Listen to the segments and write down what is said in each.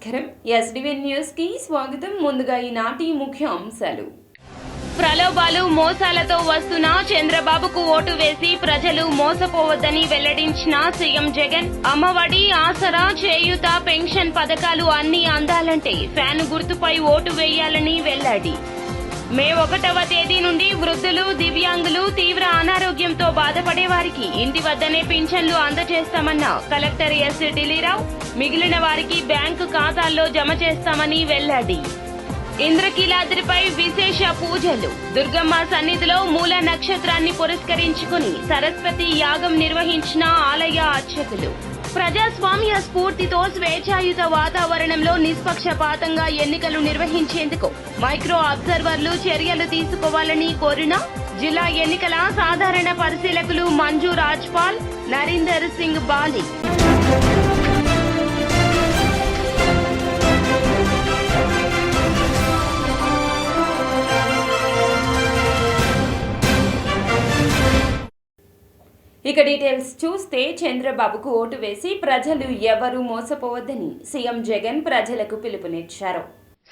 నమస్కారం. ఎస్డివిఎన్ న్యూస్ కి స్వాగతం. ముందుగా ఈనాటి ముఖ్య అంశాలు. ప్రలోభాలు మోసాలతో వస్తున్న చంద్రబాబుకు ఓటు వేసి ప్రజలు మోసపోవద్దని వెల్లడించిన సీఎం జగన్. అమ్మఒడి, ఆసరా, చేయూత, పెన్షన్ పథకాలు అన్ని అందాలంటే ఫ్యాన్ గుర్తుపై ఓటు వేయాలని వెల్లడి. మే 1వ తేదీ నుండి వృద్ధులు, దివ్యాంగులు, తీవ్ర అనారోగ్యంతో బాధపడే వారికి ఇంటి వద్దనే పింఛన్లు అందజేస్తామన్న కలెక్టర్ ఎస్ ఢిల్లీరావు. మిగిలిన వారికి బ్యాంకు ఖాతాల్లో జమ చేస్తామని వెల్లడి. ఇంద్రకీలాద్రిపై విశేష పూజలు. దుర్గమ్మ సన్నిధిలో మూల నక్షత్రాన్ని పురస్కరించుకుని సరస్వతి యాగం నిర్వహించిన ఆలయ అర్చకులు. ప్రజాస్వామ్య స్ఫూర్తితో స్వేచ్ఛాయుత వాతావరణంలో నిష్పక్షపాతంగా ఎన్నికలు నిర్వహించేందుకు మైక్రో అబ్జర్వర్లు చర్యలు తీసుకోవాలని కోరిన జిల్లా ఎన్నికల సాధారణ పరిశీలకులు మంజు రాజ్పాల్, నరీందర్ సింగ్ బాలి. ఇక డీటెయిల్స్ చూస్తే, చంద్రబాబుకు ఓటు వేసి ప్రజలు ఎవరూ మోసపోవద్దని సీఎం జగన్ ప్రజలకు పిలుపునిచ్చారు.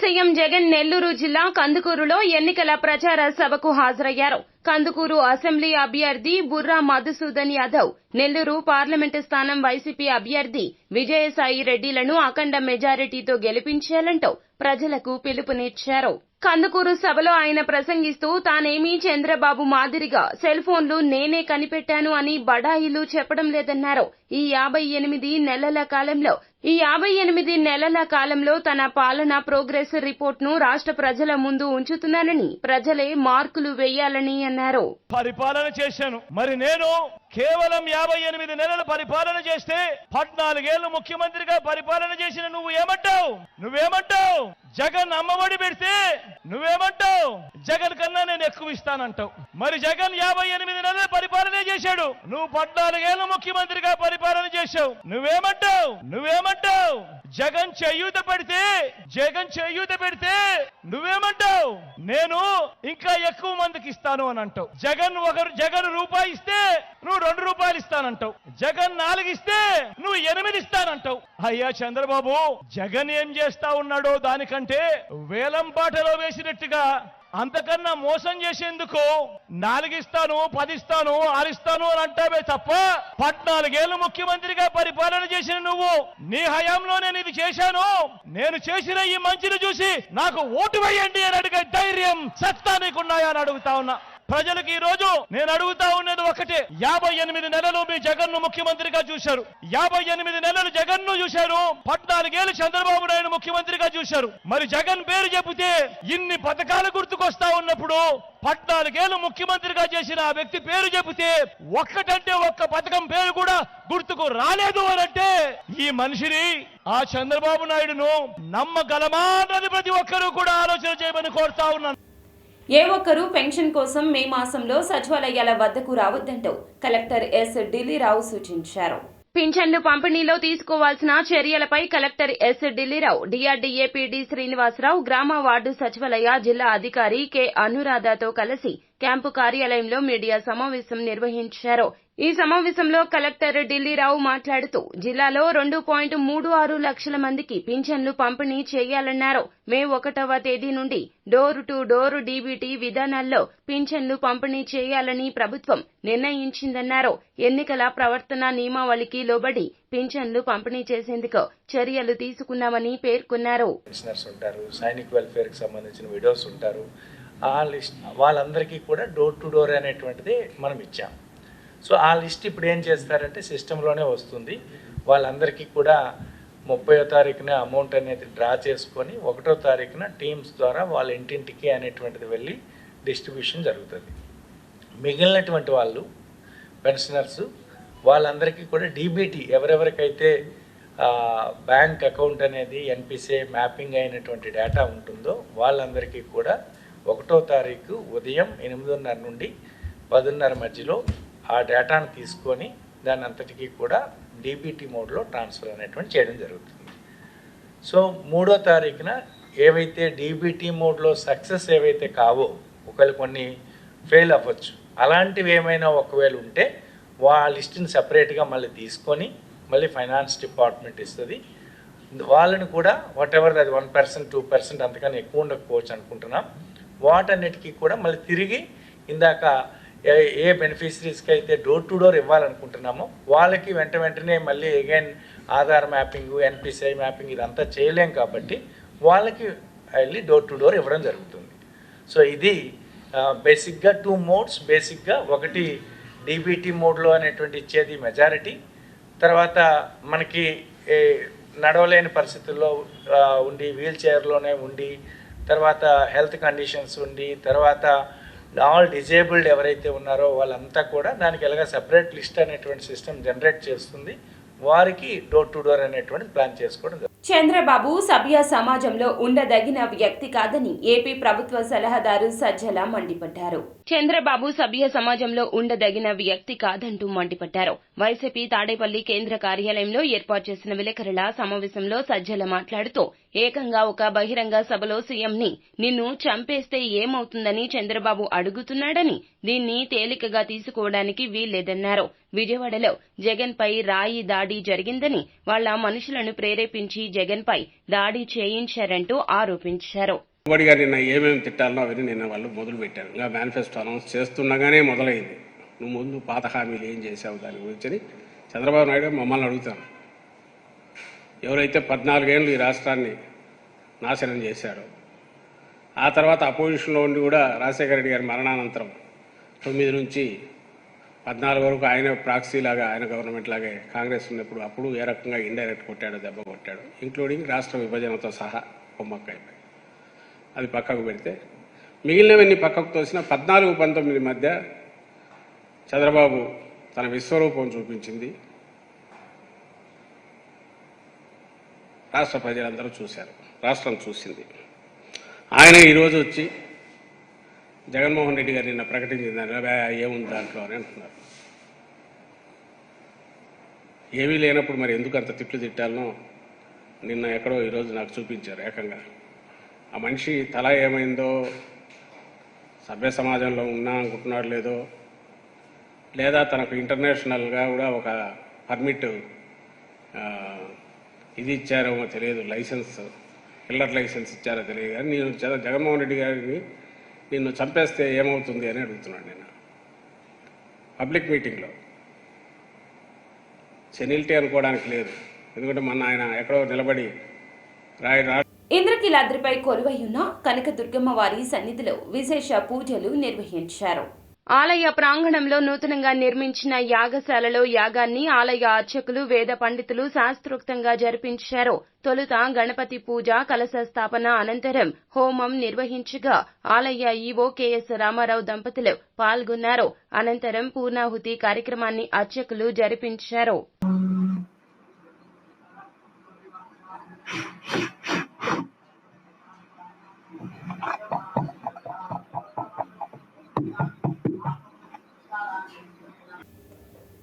సీఎం జగన్ నెల్లూరు జిల్లా కందుకూరులో ఎన్నికల ప్రచార సభకు హాజరయ్యారు. కందుకూరు అసెంబ్లీ అభ్యర్థి బుర్రా మధుసూదన్ యాదవ్, నెల్లూరు పార్లమెంటు స్థానం వైసీపీ అభ్యర్థి విజయసాయి రెడ్డిలను అఖండ మెజారిటీతో గెలిపించాలంటూ ప్రజలకు పిలుపునిచ్చారు. కందుకూరు సభలో ఆయన ప్రసంగిస్తూ, తానేమీ చంద్రబాబు మాదిరిగా సెల్ ఫోన్లు నేనే కనిపెట్టాను అని బడాయిలు చెప్పడం లేదన్నారు. ఈ 58 నెలల కాలంలో తన పాలన ప్రోగ్రెస్ రిపోర్ట్ ను రాష్ట్ర ప్రజల ముందు ఉంచుతున్నానని, ప్రజలే మార్కులు వేయాలని అన్నారు. పరిపాలన చేశాను. మరి నేను కేవలం 58 నెలలు పరిపాలన చేస్తే 14 ఏళ్లు ముఖ్యమంత్రిగా పరిపాలన చేసిన నువ్వేమంటావు? జగన్ అమ్మఒడి పెడితే నువ్వేమంటావు? జగన్ కన్నా నేను ఎక్కువ ఇస్తానంటావు. మరి జగన్ 58 నెలలు పరిపాలనే చేశాడు, నువ్వు 14 ఏళ్లు ముఖ్యమంత్రిగా పరిపాలన చేశావు. నువ్వేమంటావు? జగన్ చేయూత పెడితే నువ్వేమంటావు? నేను ఇంకా ఎక్కువ మందికి ఇస్తాను అని అంటావు. జగన్ రూపాయి ఇస్తే నువ్వు 2 రూపాయలు ఇస్తానంటావు. జగన్ 4 ఇస్తే నువ్వు 8 ఇస్తానంటావు. అయ్యా చంద్రబాబు, జగన్ ఏం చేస్తా ఉన్నాడో దానికంటే వేలం పాటలో వేసినట్టుగా అంతకన్నా మోసం చేసేందుకు 4 ఇస్తాను, 10 ఇస్తాను, 6 ఇస్తాను అని అంటావే తప్ప 14 ఏళ్లు ముఖ్యమంత్రిగా పరిపాలన చేసిన నువ్వు, నీ హయాంలో నేను ఇది చేశాను, నేను చేసిన ఈ మంచిని చూసి నాకు ఓటు వేయండి అని అడిగే ధైర్యం, సత్తా నీకున్నాయా అని అడుగుతా ఉన్నా. ప్రజలకు ఈ రోజు నేను అడుగుతా ఉన్నది ఒకటే. 58 నెలలు మీ జగన్ ను ముఖ్యమంత్రిగా చూశారు. 58 నెలలు జగన్ ను చూశారు. 14 ఏళ్లు చంద్రబాబు నాయుడు ముఖ్యమంత్రిగా చూశారు. మరి జగన్ పేరు చెబితే ఇన్ని పథకాలు గుర్తుకొస్తా ఉన్నప్పుడు 14 ఏళ్లు ముఖ్యమంత్రిగా చేసిన ఆ వ్యక్తి పేరు చెబితే ఒక్కటంటే ఒక్క పథకం పేరు కూడా గుర్తుకు రాలేదు అనంటే ఈ మనిషిని, ఆ చంద్రబాబు నాయుడును నమ్మగలమా అన్నది ప్రతి ఒక్కరూ కూడా ఆలోచన చేయమని కోరుతా ఉన్నాను. ఏ ఒక్కరూ పెన్షన్ కోసం మే మాసంలో సచివాలయాల వద్దకు రావద్దంటూ కలెక్టర్ ఎస్ ఢిల్లీరావు సూచించారు. పింఛన్లు పంపిణీలో తీసుకోవాల్సిన చర్యలపై collector S Dilli Rao DRDA PD Srinivasa Rao, గ్రామ వార్డు సచివాలయ జిల్లా అధికారి కె అనురాధతో కలిసి క్యాంపు కార్యాలయంలో మీడియా సమావేశం నిర్వహించారు. ఈ సమావేశంలో కలెక్టర్ ఢిల్లీరావు మాట్లాడుతూ, జిల్లాలో 2.36 లక్షల మందికి పింఛన్లు పంపిణీ చేయాలన్నారు. మే 1వ తేదీ నుండి డోర్ టు డోర్ డీబీటీ విధానాల్లో పింఛన్లు పంపిణీ చేయాలని ప్రభుత్వం నిర్ణయించిందన్నారు. ఎన్నికల ప్రవర్తన నియమావళికి లోబడి పింఛన్లు పంపిణీ చేసేందుకు చర్యలు తీసుకున్నామని పేర్కొన్నారు. సైనిక్ వెల్ఫేర్ కి సంబంధించిన విడోస్ ఉంటారు. ఆ లిస్ట్ వాళ్ళందరికీ కూడా డోర్ టు డోర్ అనేటువంటిది మనం ఇచ్చాం. సో ఆ లిస్ట్ ఇప్పుడు ఏం చేస్తారంటే సిస్టంలోనే వస్తుంది. వాళ్ళందరికీ కూడా 30వ తారీఖున అమౌంట్ అనేది డ్రా చేసుకొని 1వ తారీఖున టీమ్స్ ద్వారా వాళ్ళ ఇంటింటికి అనేటువంటిది వెళ్ళి డిస్ట్రిబ్యూషన్ జరుగుతుంది. మిగిలినటువంటి వాళ్ళు పెన్షనర్స్ వాళ్ళందరికీ కూడా డీబీటీ ఎవరెవరికైతే బ్యాంక్ అకౌంట్ అనేది ఎన్పిసిఐ మ్యాపింగ్ అయినటువంటి డేటా ఉంటుందో వాళ్ళందరికీ కూడా 1వ తారీఖు ఉదయం 8:30 నుండి 10:30 మధ్యలో ఆ డేటాను తీసుకొని దాని అంతటికీ కూడా డీబీటీ మోడ్లో ట్రాన్స్ఫర్ అనేటువంటి చేయడం జరుగుతుంది. సో 3వ తారీఖున ఏవైతే డీబీటీ మోడ్లో సక్సెస్ ఏవైతే కావో, ఒకవేళ కొన్ని ఫెయిల్ అవ్వచ్చు, అలాంటివి ఏమైనా ఒకవేళ ఉంటే ఆ లిస్టుని సపరేట్గా మళ్ళీ తీసుకొని మళ్ళీ ఫైనాన్స్ డిపార్ట్మెంట్ ఇస్తుంది. వాళ్ళని కూడా వాట్ ఎవర్ అది 1%, 2% అంతకన్నా ఎక్కువ ఉండకపోవచ్చు అనుకుంటున్నాం. వాటన్నిటికీ కూడా మళ్ళీ తిరిగి ఇందాక ఏ బెనిఫిషరీస్కి అయితే డోర్ టు డోర్ ఇవ్వాలనుకుంటున్నామో వాళ్ళకి వెంటనే మళ్ళీ again Aadhaar mapping, NPCI mapping ఇదంతా చేయలేం కాబట్టి వాళ్ళకి వెళ్ళి డోర్ టు డోర్ ఇవ్వడం జరుగుతుంది. సో ఇది బేసిక్గా 2 మోడ్స్. బేసిక్గా ఒకటి డీబీటీ మోడ్లో అనేటువంటి ఇచ్చేది మెజారిటీ. తర్వాత మనకి నడవలేని పరిస్థితుల్లో ఉండి వీల్ చైర్లోనే ఉండి, తర్వాత హెల్త్ కండిషన్స్ ఉండి, తర్వాత ఆల్ డిజేబుల్డ్ ఎవరైతే ఉన్నారో వాళ్ళంతా కూడా దానికి ఎలాగ సెపరేట్ లిస్ట్ అనేటువంటి సిస్టమ్ జనరేట్ చేస్తుంది. వారికి డోర్ టు డోర్ అనేటువంటి ప్లాన్ చేసుకోవడం. చంద్రబాబు సభ్య సమాజంలో ఉండదగిన వ్యక్తి కాదని ఏపీ ప్రభుత్వ సలహాదారు సజ్జల మండిపడ్డారు. చంద్రబాబు సభ్య సమాజంలో ఉండదగిన వ్యక్తి కాదంటూ మండిపడ్డారు. వైసీపీ తాడేపల్లి కేంద్ర కార్యాలయంలో ఏర్పాటు చేసిన విలేకరుల సమావేశంలో సజ్జల మాట్లాడుతూ ఏకంగా ఒక బహిరంగ సభలో సీఎంని నిన్ను చంపేస్తే ఏమవుతుందని చంద్రబాబు అడుగుతున్నాడని, దీన్ని తేలికగా తీసుకోవడానికి వీల్లేదన్నారు. విజయవాడలో జగన్ పై రాయి దాడి జరిగిందని, వాళ్ల మనుషులను ప్రేరేపించి జగన్ పై దాడి చేయించారంటూ ఆరోపించారు. మోడీ గారు నిన్న ఏమేమి తిట్టాలనో అవన్నీ నిన్న వాళ్ళు మొదలు పెట్టారు. ఇంకా మేనిఫెస్టో అనౌన్స్ చేస్తుండగానే మొదలైంది. నువ్వు ముందు పాత హామీలు ఏం చేసావు దాని గురించి చంద్రబాబు నాయుడు మమ్మల్ని అడుగుతాను. ఎవరైతే 14 ఏళ్ళు ఈ రాష్ట్రాన్ని నాశనం చేశారో, ఆ తర్వాత అపోజిషన్లో ఉండి కూడా రాజశేఖర రెడ్డి గారి మరణానంతరం 9 నుంచి 14 వరకు ఆయన ప్రాక్సీ లాగా, ఆయన గవర్నమెంట్ లాగే కాంగ్రెస్ ఉన్నప్పుడు అప్పుడు ఏ రకంగా ఇండైరెక్ట్ కొట్టాడో, దెబ్బ కొట్టాడు, ఇంక్లూడింగ్ రాష్ట్ర విభజనతో సహా కొమ్మక్కైపోయి అది పక్కకు పెడితే మిగిలినవన్నీ పక్కకు తోసిన 14-19 మధ్య చంద్రబాబు తన విశ్వరూపం చూపించింది. రాష్ట్ర ప్రజలందరూ చూశారు, రాష్ట్రం చూసింది. ఆయన ఈరోజు వచ్చి జగన్మోహన్ రెడ్డి గారు నిన్న ప్రకటించిందని ఏముంది దాంట్లో అని అంటున్నారు. ఏమీ లేనప్పుడు మరి ఎందుకు అంత తిట్లు తిట్టాలనో నిన్న ఎక్కడో ఈరోజు నాకు చూపించారు ఏకంగా. ఆ మనిషి తల ఏమైందో, సభ్య సమాజంలో ఉన్నా అనుకుంటున్నాడు లేదో, లేదా తనకు ఇంటర్నేషనల్గా కూడా ఒక పర్మిట్ ఇది ఇచ్చారో తెలియదు, లైసెన్స్, కిల్లర్ లైసెన్స్ ఇచ్చారో తెలియదు. కానీ నేను జగన్మోహన్ రెడ్డి గారిని నిన్ను చంపేస్తే ఏమవుతుంది అని అడుగుతున్నాడు నిన్న పబ్లిక్ మీటింగ్లో. సెనిలిటీ అనుకోవడానికి లేదు, ఎందుకంటే మొన్న ఆయన ఎక్కడో నిలబడి ఇంద్రకీలాద్రిపై కొలువై ఉన్న కనకదుర్గమ్మ వారి సన్నిధిలో విశేష పూజలు నిర్వహించారు. ఆలయ ప్రాంగణంలో నూతనంగా నిర్మించిన యాగశాలలో యాగాన్ని ఆలయ అర్చకులు, వేద పండితులు శాస్త్రోక్తంగా జరిపించారు. తొలుత గణపతి పూజ, కలశ స్థాపన అనంతరం హోమం నిర్వహించగా ఆలయ ఈవో కెఎస్ రామారావు దంపతులు పాల్గొన్నారు. అనంతరం పూర్ణాహుతి కార్యక్రమాన్ని అర్చకులు జరిపించారు.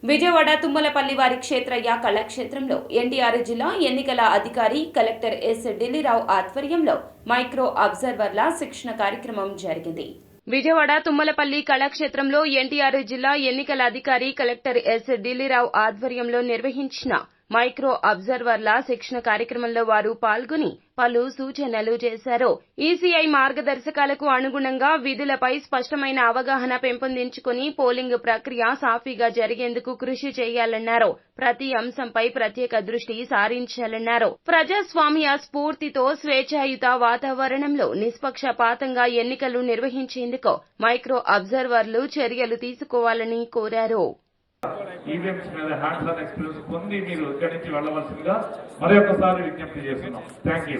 విజయవాడ తుమ్మలపల్లి వారి క్షేత్రయ్య కళాక్షేత్రంలో ఎన్టీఆర్ జిల్లా ఎన్నికల అధికారి కలెక్టర్ ఎస్ ఢిల్లీరావు ఆధ్వర్యంలో మైక్రో అబ్జర్వర్ల శిక్షణ కార్యక్రమం జరిగింది. విజయవాడ తుమ్మలపల్లి కళాక్షేత్రంలో ఎన్టీఆర్ జిల్లా ఎన్నికల అధికారి కలెక్టర్ ఎస్ ఢిల్లీరావు ఆధ్వర్యంలో నిర్వహించిన మైక్రో అబ్జర్వర్ల శిక్షణ కార్యక్రమంలో వారు పాల్గొని పలు సూచనలు చేశారు. ఈసీఐ మార్గదర్శకాలకు అనుగుణంగా విధులపై స్పష్టమైన అవగాహన పెంపొందించుకుని పోలింగ్ ప్రక్రియ సాఫీగా జరిగేందుకు కృషి చేయాలన్నారు. ప్రతి అంశంపై ప్రత్యేక దృష్టి సారించాలన్నారు. ప్రజాస్వామ్య స్ఫూర్తితో స్వేచ్ఛాయుత వాతావరణంలో నిష్పక్షపాతంగా ఎన్నికలు నిర్వహించేందుకు మైక్రో అబ్జర్వర్లు చర్యలు తీసుకోవాలని కోరారు. ఈవెంట్స్ మీద హ్యాండ్స్ ఆన్ ఎక్స్పీరియన్స్ పొంది మీరు ఇక్కడి నుంచి వెళ్లవలసిందిగా మరొకసారి విజ్ఞప్తి చేస్తున్నాం. Thank you.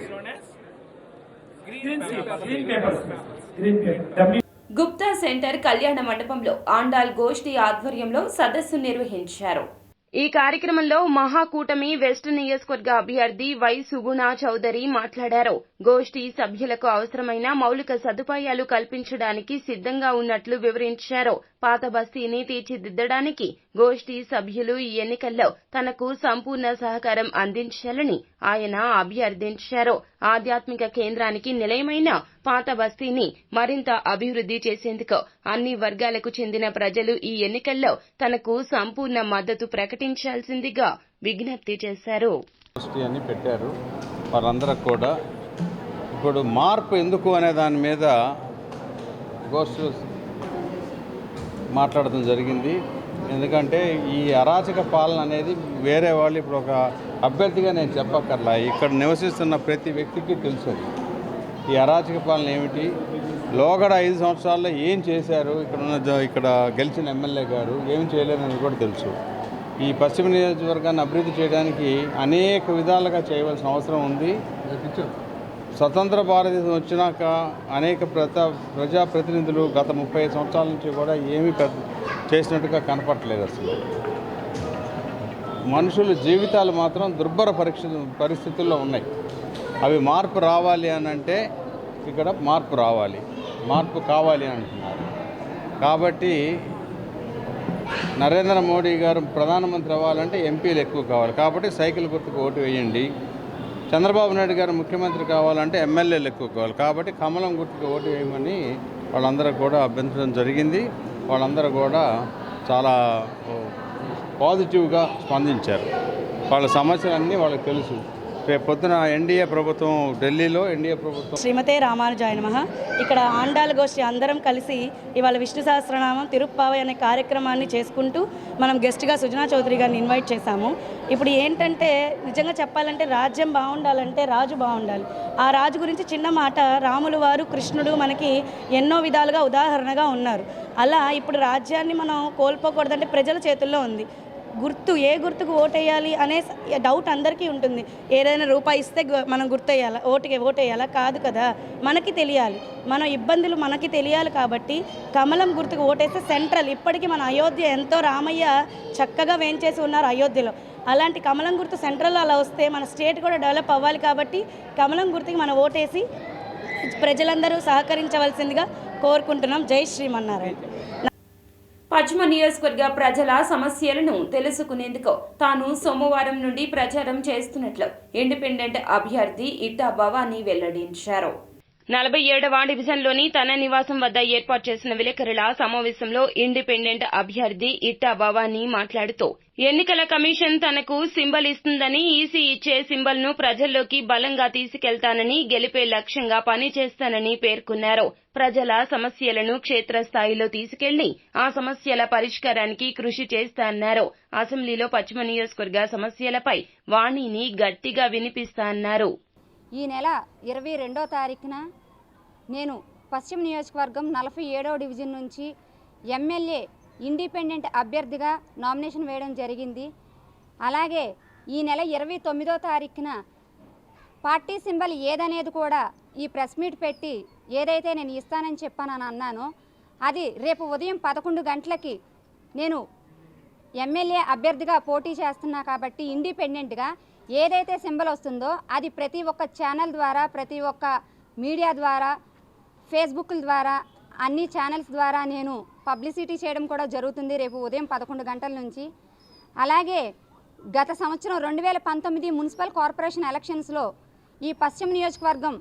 గుప్తా సెంటర్ కళ్యాణ మండపంలో ఆండాల్ గోష్ఠి ఆధ్వర్యంలో సదస్సు నిర్వహించారు. ఈ కార్యక్రమంలో మహాకూటమి వెస్ట్ నియోజకవర్గ అభ్యర్థి వై సుగుణ చౌదరి మాట్లాడారు. గోష్ఠి సభ్యులకు అవసరమైన మౌలిక సదుపాయాలు కల్పించడానికి సిద్ధంగా ఉన్నట్లు వివరించారు. పాత బస్తీని తీర్చిదిద్దడానికి గోష్ఠి సభ్యులు ఈ ఎన్నికల్లో తనకు సంపూర్ణ సహకారం అందించాలని ఆయన అభ్యర్థించారు. ఆధ్యాత్మిక కేంద్రానికి నిలయమైన పాత బస్తీని మరింత అభివృద్ధి చేసేందుకు అన్ని వర్గాలకు చెందిన ప్రజలు ఈ ఎన్నికల్లో తనకు సంపూర్ణ మద్దతు ప్రకటించాల్సిందిగా విజ్ఞప్తి చేశారు. గోష్ఠి అని పెట్టారు. వాళ్ళందరూ కూడా ఇప్పుడు మార్పు ఎందుకు అనే దాని మీద గోష్ఠి మాట్లాడడం జరిగింది. ఎందుకంటే ఈ అరాచక పాలన అనేది వేరే వాళ్ళు ఇప్పుడు ఒక అభ్యర్థిగా నేను చెప్పక్కర్లా, ఇక్కడ నివసిస్తున్న ప్రతి వ్యక్తికి తెలుసు. ఈ అరాచక పాలన ఏమిటి, లోగడ 5 సంవత్సరాల్లో ఏం చేశారు, ఇక్కడ గెలిచిన ఎమ్మెల్యే గారు ఏం చేయలేదని కూడా తెలుసు. ఈ పశ్చిమ నియోజకవర్గాన్ని అభివృద్ధి చేయడానికి అనేక విధాలుగా చేయవలసిన అవసరం ఉంది. స్వతంత్ర భారతదేశం వచ్చినాక అనేక ప్రజాప్రతినిధులు గత 30 సంవత్సరాల నుంచి కూడా ఏమీ చేసినట్టుగా కనపడలేదు. అసలు మనుషుల జీవితాలు మాత్రం దుర్భర పరిస్థితుల్లో ఉన్నాయి. అవి మార్పు రావాలి అని అంటే ఇక్కడ మార్పు రావాలి, మార్పు కావాలి అంటున్నారు. కాబట్టి నరేంద్ర మోడీ గారు ప్రధానమంత్రి అవ్వాలంటే ఎంపీలు ఎక్కువ కావాలి. కాబట్టి సైకిల్ గుర్తుకు ఓటు వేయండి. చంద్రబాబు నాయుడు గారు ముఖ్యమంత్రి కావాలంటే ఎమ్మెల్యేలు ఎక్కువ కావాలి. కాబట్టి కమలం గుర్తుకు ఓటు వేయమని వాళ్ళందరూ కూడా అభ్యర్థించడం జరిగింది. వాళ్ళందరూ కూడా చాలా పాజిటివ్గా స్పందించారు. వాళ్ళ సమస్యలన్నీ వాళ్ళకి తెలుసు. రేపు పొద్దున ఎన్డీఏ ప్రభుత్వం, ఢిల్లీలో ఎన్డీఏ ప్రభుత్వం. శ్రీమతే రామానుజాయ నమః. ఇక్కడ ఆండాల గోష్ఠి అందరం కలిసి ఇవాళ విష్ణు సహస్రనామం తిరుప్పావై అనే కార్యక్రమాన్ని చేసుకుంటూ మనం గెస్ట్గా సుజనా చౌదరి గారిని ఇన్వైట్ చేశాము. ఇప్పుడు ఏంటంటే నిజంగా చెప్పాలంటే రాజ్యం బాగుండాలంటే రాజు బాగుండాలి. ఆ రాజు గురించి చిన్న మాట, రాములు వారు కృష్ణుడు మనకి ఎన్నో విధాలుగా ఉదాహరణగా ఉన్నారు. అలా ఇప్పుడు రాజ్యాన్ని మనం కోల్పోకూడదంటే ప్రజల చేతుల్లో ఉంది. ఏ గుర్తుకు ఓటేయాలి అనే డౌట్ అందరికీ ఉంటుంది. ఏదైనా రూపాయి ఇస్తే మనం గుర్తేయాలా, ఓటేయాలా? కాదు కదా, మనకి తెలియాలి, మన ఇబ్బందులు మనకి తెలియాలి. కాబట్టి కమలం గుర్తుకు ఓటేస్తే సెంట్రల్, ఇప్పటికీ మన అయోధ్య ఎంతో రామయ్య చక్కగా వేంచేసి ఉన్నారు అయోధ్యలో. అలాంటి కమలం గుర్తు సెంట్రల్లో అలా వస్తే మన స్టేట్ కూడా డెవలప్ అవ్వాలి. కాబట్టి కమలం గుర్తుకి మనం ఓటేసి ప్రజలందరూ సహకరించవలసిందిగా కోరుకుంటున్నాం. జై శ్రీమన్నారాయణ. పశ్చిమ నియోజకవర్గ ప్రజల సమస్యలను తెలుసుకునేందుకు తాను సోమవారం నుండి ప్రచారం చేస్తున్నట్లు ఇండిపెండెంట్ అభ్యర్థి ఇట్టా భవానీ వెల్లడించారు. 47వ డివిజన్లోని తన నివాసం వద్ద ఏర్పాటు చేసిన విలేకరుల సమావేశంలో ఇండిపెండెంట్ అభ్యర్థి ఇట్టా భవానీ మాట్లాడుతూ ఎన్నికల కమిషన్ తనకు సింబల్ ఇస్తుందని, ఈసీ ఇచ్చే సింబల్ ను ప్రజల్లోకి బలంగా తీసుకెళ్తానని, గెలిపే లక్ష్యంగా పనిచేస్తానని పేర్కొన్నారు. ప్రజల సమస్యలను క్షేత్రస్థాయిలో తీసుకెళ్లి ఆ సమస్యల పరిష్కారానికి కృషి చేస్తానన్నారు. అసెంబ్లీలో పశ్చిమ నియోజకవర్గ సమస్యలపై వాణిని గట్టిగా వినిపిస్తానన్నారు. ఈ నెల 22వ తారీఖున నేను పశ్చిమ నియోజకవర్గం 47వ డివిజన్ నుంచి ఎమ్మెల్యే ఇండిపెండెంట్ అభ్యర్థిగా నామినేషన్ వేయడం జరిగింది. అలాగే ఈ నెల 29వ తారీఖున పార్టీ సింబల్ ఏదనేది కూడా ఈ ప్రెస్ మీట్ పెట్టి ఏదైతే నేను ఇస్తానని చెప్పానని అన్నానో అది రేపు ఉదయం 11 గంటలకి నేను ఎమ్మెల్యే అభ్యర్థిగా పోటీ చేస్తున్నా. కాబట్టి ఇండిపెండెంట్గా ఏదైతే సింబల్ వస్తుందో అది ప్రతి ఒక్క ఛానల్ ద్వారా, ప్రతి ఒక్క మీడియా ద్వారా, ఫేస్బుక్ల ద్వారా, అన్ని ఛానల్స్ ద్వారా నేను పబ్లిసిటీ చేయడం కూడా జరుగుతుంది రేపు ఉదయం 11 గంటల నుంచి. అలాగే గత సంవత్సరం 2019 మున్సిపల్ కార్పొరేషన్ ఎలక్షన్స్లో ఈ పశ్చిమ నియోజకవర్గం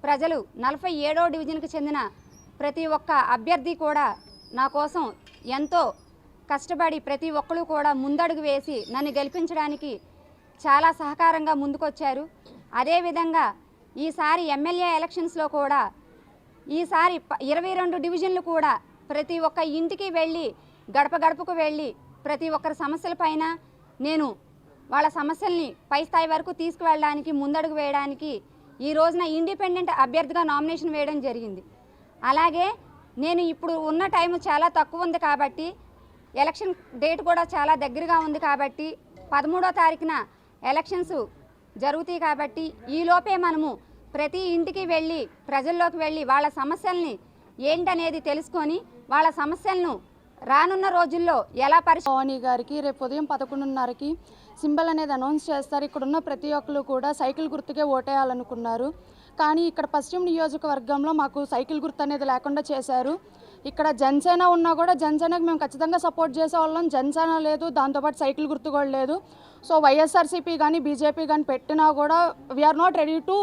ప్రజలు 47వ డివిజన్కి చెందిన ప్రతి ఒక్క అభ్యర్థి కూడా నా కోసం ఎంతో కష్టపడి ప్రతి ఒక్కరు కూడా ముందడుగు వేసి నన్ను గెలిపించడానికి చాలా సహకారంగా ముందుకొచ్చారు. అదేవిధంగా ఈసారి ఎమ్మెల్యే ఎలక్షన్స్లో కూడా ఈసారి 22 డివిజన్లు కూడా ప్రతి ఒక్క ఇంటికి వెళ్ళి గడప గడపకు వెళ్ళి ప్రతి ఒక్కరి సమస్యలపైన నేను వాళ్ళ సమస్యల్ని పై స్థాయి వరకు తీసుకువెళ్ళడానికి ముందడుగు వేయడానికి ఈ రోజున ఇండిపెండెంట్ అభ్యర్థిగా నామినేషన్ వేయడం జరిగింది. అలాగే నేను ఇప్పుడు ఉన్న టైం చాలా తక్కువ ఉంది కాబట్టి ఎలక్షన్ డేట్ కూడా చాలా దగ్గరగా ఉంది కాబట్టి 13వ తారీఖున ఎలక్షన్స్ జరుగుతాయి. కాబట్టి ఈలోపే మనము ప్రతి ఇంటికి వెళ్ళి ప్రజల్లోకి వెళ్ళి వాళ్ళ సమస్యల్ని ఏంటనేది తెలుసుకొని వాళ్ళ సమస్యలను రానున్న రోజుల్లో ఎలా భవానీ గారికి రేపు ఉదయం 11:30కి సింబల్ అనేది అనౌన్స్ చేస్తారు. ఇక్కడ ఉన్న ప్రతి ఒక్కరు కూడా సైకిల్ గుర్తుకే ఓటేయాలనుకున్నారు. కానీ ఇక్కడ పశ్చిమ నియోజకవర్గంలో మాకు సైకిల్ గుర్తు అనేది లేకుండా చేశారు. ఇక్కడ జనసేన ఉన్నా కూడా జనసేనకు మేము ఖచ్చితంగా సపోర్ట్ చేసేవాళ్ళం. జనసేన లేదు, దాంతోపాటు సైకిల్ గుర్తు కూడా లేదు. సో వైఎస్ఆర్సీపీ కానీ బీజేపీ కానీ పెట్టినా కూడా we're not ready to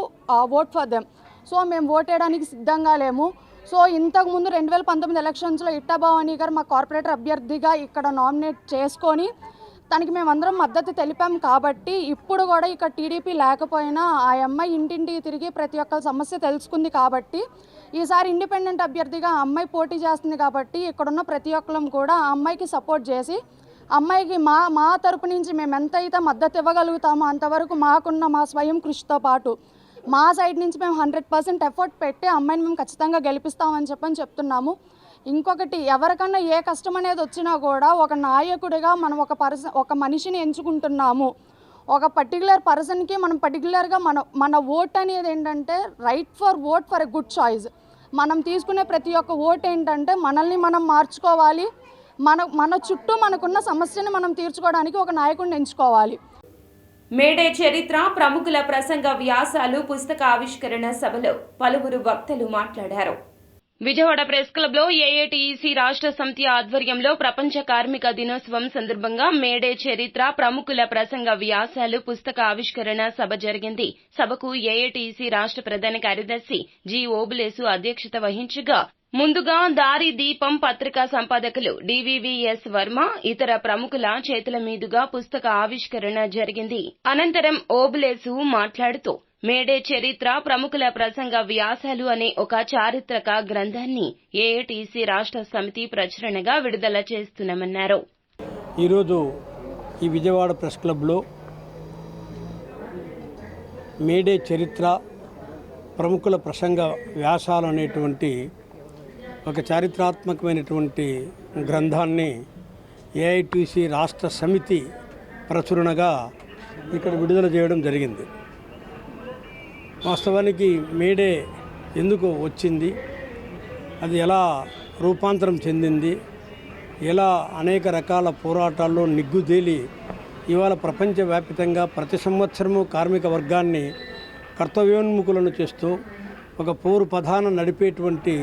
vote for them. So మేము ఓట్ వేయడానికి సిద్ధంగా లేము. సో ఇంతకుముందు 2019 ఎలక్షన్స్లో ఇట్టా భవానీ గారు మా కార్పొరేటర్ అభ్యర్థిగా ఇక్కడ నామినేట్ చేసుకొని తనకి మేమందరం మద్దతు తెలిపాం కాబట్టి ఇప్పుడు కూడా ఇక్కడ టీడీపీ లేకపోయినా ఆ అమ్మాయి ఇంటింటికి తిరిగి ప్రతి ఒక్క సమస్య తెలుసుకుంది కాబట్టి ఈసారి ఇండిపెండెంట్ అభ్యర్థిగా ఆ అమ్మాయి పోటీ చేస్తుంది కాబట్టి ఇక్కడున్న ప్రతి ఒక్కరం కూడా ఆ అమ్మాయికి సపోర్ట్ చేసి అమ్మాయికి మా తరపు నుంచి మేము ఎంతైతే మద్దతు ఇవ్వగలుగుతామో అంతవరకు మాకున్న మా స్వయం కృషితో పాటు మా సైడ్ నుంచి మేము 100% ఎఫర్ట్ పెట్టి అమ్మాయిని మేము ఖచ్చితంగా గెలిపిస్తామని చెప్తున్నాము. ఇంకొకటి, ఎవరికన్నా ఏ కష్టం అనేది వచ్చినా కూడా ఒక నాయకుడిగా మనం ఒక మనిషిని ఎంచుకుంటున్నాము. ఒక పర్టికులర్ పర్సన్కి మనం పర్టికులర్గా మన ఓట్ అనేది ఏంటంటే right for vote for a good choice. మనం తీసుకునే ప్రతి ఒక్క ఓట్ ఏంటంటే మనల్ని మనం మార్చుకోవాలి, మన చుట్టూ మనకున్న సమస్యని మనం తీర్చుకోవడానికి ఒక నాయకుడిని ఎంచుకోవాలి. మేడే చరిత్ర, ప్రముఖుల ప్రసంగ వ్యాసాలు, పుస్తక ఆవిష్కరణ సభలో పలువురు వక్తలు మాట్లాడారు. విజయవాడ ప్రెస్ క్లబ్ లో ఏఐటీయూసీ రాష్ట్ర సమితి ఆధ్వర్యంలో ప్రపంచ కార్మిక దినోత్సవం సందర్భంగా మేడే చరిత్ర, ప్రముఖుల ప్రసంగ వ్యాసాలు, పుస్తక ఆవిష్కరణ సభ జరిగింది. సభకు ఏఐటీయూసీ రాష్ట్ర ప్రధాన కార్యదర్శి జి ఓబులేసు అధ్యక్షత వహించగా, ముందుగా దారి దీపం పత్రికా సంపాదకులు డివివిఎస్ వర్మ, ఇతర ప్రముఖుల చేతుల మీదుగా పుస్తక ఆవిష్కరణ జరిగింది. అనంతరం ఓబులేసు మాట్లాడుతూ మేడే చరిత్ర, ప్రముఖుల ప్రసంగ వ్యాసాలు అనే ఒక చారిత్రక గ్రంథాన్ని ఏఐటీసీ రాష్ట్ర సమితి ప్రచురణగా విడుదల చేస్తున్నామన్నారు. ఈరోజు ఈ విజయవాడ ప్రెస్ క్లబ్లో మేడే చరిత్ర, ప్రముఖుల ప్రసంగ వ్యాసాలు అనేటువంటి ఒక చారిత్రాత్మకమైనటువంటి గ్రంథాన్ని ఏఐటీసీ రాష్ట్ర సమితి ప్రచురణగా ఇక్కడ విడుదల చేయడం జరిగింది. వాస్తవానికి మేడే ఎందుకు వచ్చింది, అది ఎలా రూపాంతరం చెందింది, ఎలా అనేక రకాల పోరాటాల్లో నిగ్గుదేలి ఇవాళ ప్రపంచవ్యాప్తంగా ప్రతి సంవత్సరము కార్మిక వర్గాన్ని కర్తవ్యోన్ముఖులను చేస్తూ ఒక పోరు పదాన నడిపేటువంటి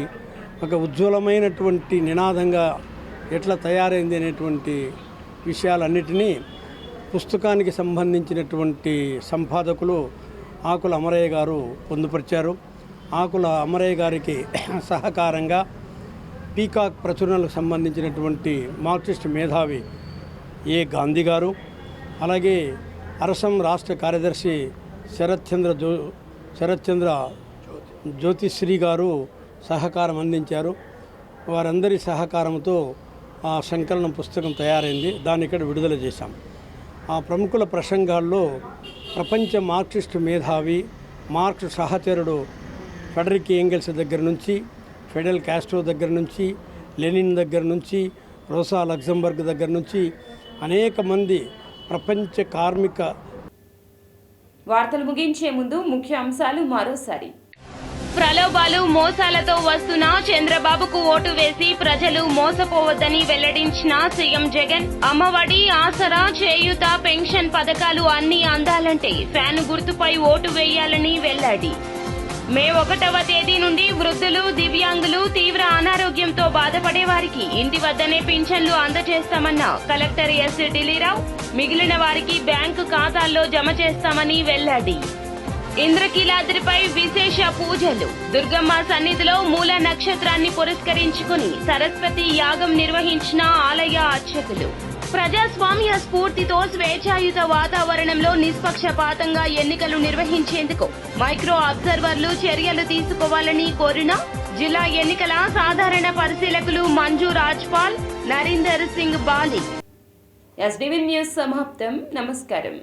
ఒక ఉజ్వలమైనటువంటి నినాదంగా ఎట్లా తయారైంది అనేటువంటి విషయాలన్నిటినీ పుస్తకానికి సంబంధించినటువంటి సంపాదకులు ఆకుల అమరయ్య గారు పొందుపరిచారు. ఆకుల అమరయ్య గారికి సహకారంగా పీకాక్ ప్రచురణలకు సంబంధించినటువంటి మార్క్సిస్ట్ మేధావి ఏ గాంధీ గారు, అలాగే అరసం రాష్ట్ర కార్యదర్శి శరత్చంద్ర జ్యోతిశ్రీ గారు సహకారం అందించారు. వారందరి సహకారంతో ఆ సంకలనం పుస్తకం తయారైంది. దాన్ని ఇక్కడ విడుదల చేశాం. ఆ ప్రముఖుల ప్రసంగాల్లో ప్రపంచ మార్క్సిస్ట్ మేధావి, మార్క్స్ సహచరుడు ఫెడరిక్ ఏంగెల్స్ దగ్గర నుంచి, ఫిడెల్ కాస్ట్రో దగ్గర నుంచి, లెనిన్ దగ్గర నుంచి, రోసా లగ్జంబర్గ్ దగ్గర నుంచి అనేక మంది ప్రపంచ కార్మిక. వార్తలు ముగించే ముందు ముఖ్య అంశాలు మరోసారి. ప్రలోభాలు, మోసాలతో వస్తున్న చంద్రబాబుకు ఓటు వేసి ప్రజలు మోసపోవద్దని వెల్లడించిన సీఎం జగన్. అమ్మఒడి, ఆసరా, చేయూత, పెన్షన్ పథకాలు అన్నీ అందాలంటే ఫ్యాన్ గుర్తుపై ఓటు వేయాలని వెల్లడి. మే 1వ తేదీ నుండి వృద్ధులు, దివ్యాంగులు, తీవ్ర అనారోగ్యంతో బాధపడే వారికి ఇంటి వద్దనే పింఛన్లు అందజేస్తామన్న కలెక్టర్ ఎస్ ఢిల్లీరావు. మిగిలిన వారికి బ్యాంకు ఖాతాల్లో జమ చేస్తామని వెల్లడి. ఇంద్రకీలాద్రిపై విశేష పూజలు. దుర్గమ్మ సన్నిధిలో మూల నక్షత్రాన్ని పురస్కరించుకుని సరస్వతి యాగం నిర్వహించిన ఆలయ అర్చకులు. ప్రజాస్వామ్య స్ఫూర్తితో స్వేచ్ఛాయుత వాతావరణంలో నిష్పక్షపాతంగా ఎన్నికలు నిర్వహించేందుకు మైక్రో అబ్జర్వర్లు చర్యలు తీసుకోవాలని కోరిన జిల్లా ఎన్నికల సాధారణ పరిశీలకులు Manju Rajpal, Narinder Singh Bali. SDV news సమాప్తం. నమస్కారం.